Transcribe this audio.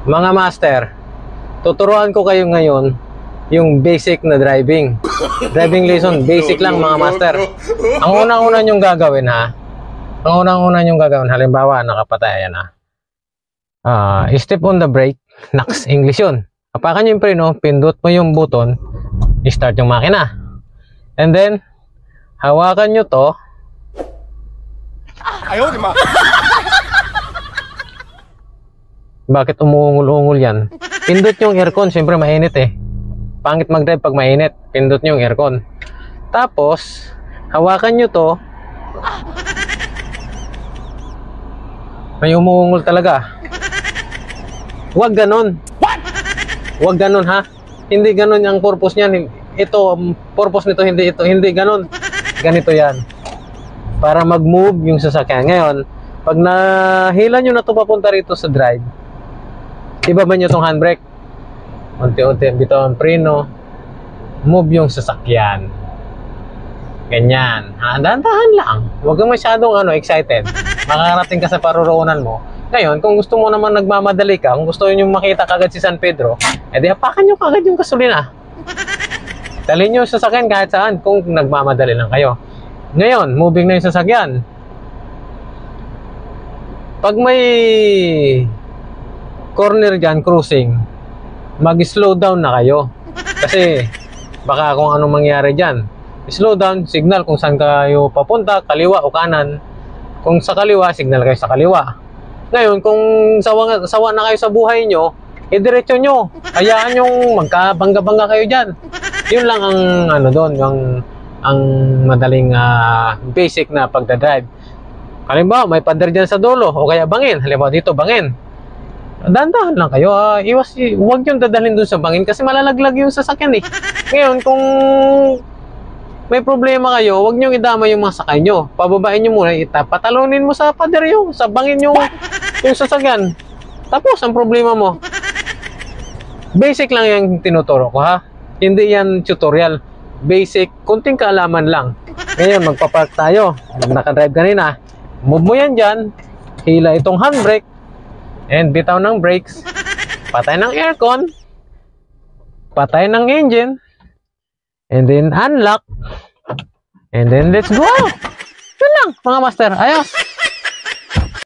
Mga master, tuturuan ko kayo ngayon yung basic na driving. Driving lesson, basic lang mga master. Ang unang-una nyong gagawin ha. Ang unang-una nyong gagawin, halimbawa nakapatay, ayan ha. Step on the brake, Nax, English yun. Hapakan nyo yung preno, pindot mo yung button, start yung makina. And then, hawakan nyo to. Ayaw, di ba? Bakit umuungol-ungol yan? Pindot yung aircon, syempre mainit eh. Pangit mag-drive pag mainit. Pindot nyo yung aircon. Tapos, hawakan nyo to. May umuungol talaga. Huwag ganon. Huwag ganon ha. Hindi ganon ang purpose niyan. Ito, purpose nito, hindi ganon. Ganito yan. Para mag-move yung sasakyan. Ngayon, pag nahila nyo na ito papunta rito sa drive, ibaba nyo itong handbrake. Unti-unti, bitaw ang preno. Move yung sasakyan. Ganyan. Dahan-dahan lang. Huwag kang masyadong excited. Makakarating ka sa paruroonan mo. Ngayon, kung gusto mo naman nagmamadali ka, kung gusto nyo makita kagad si San Pedro, edi hapakan nyo kagad yung gasolina. Dalhin nyo yung sasakyan kahit saan kung nagmamadali lang kayo. Ngayon, moving na yung sasakyan. Pag may corner dyan, cruising, mag-slow down na kayo. Kasi baka kung anong mangyari dyan. Slow down, signal kung saan kayo papunta, kaliwa o kanan. Kung sa kaliwa, signal kayo sa kaliwa. Ngayon, kung sawa na kayo sa buhay nyo, diretso nyo. Hayaan yung magkabangga-bangga kayo dyan. Yun lang ang doon, ang madaling basic na pagdadrive. Halimbawa, may pader dyan sa dulo o kaya bangin. Halimbawa dito, bangin. Dahan-dahan lang kayo. Huwag yung dadalhin dun sa bangin kasi malalaglag yung sasakyan eh. Ngayon, kung may problema kayo, huwag nyo idama yung mga sakay nyo. Pababain nyo muna, patalonin mo sa pader yung, sa bangin yung sasakyan. Tapos, ang problema mo. Basic lang yung tinuturo ko ha. Hindi yan tutorial. Basic, kunting kaalaman lang. Ngayon, magpapark tayo. Nakadrive kanina. Move mo yan dyan. Hila itong handbrake. And bitaw ng brakes. Patay ng aircon. Patay ng engine. And then unlock. And then let's go. Yun lang mga master. Ayos.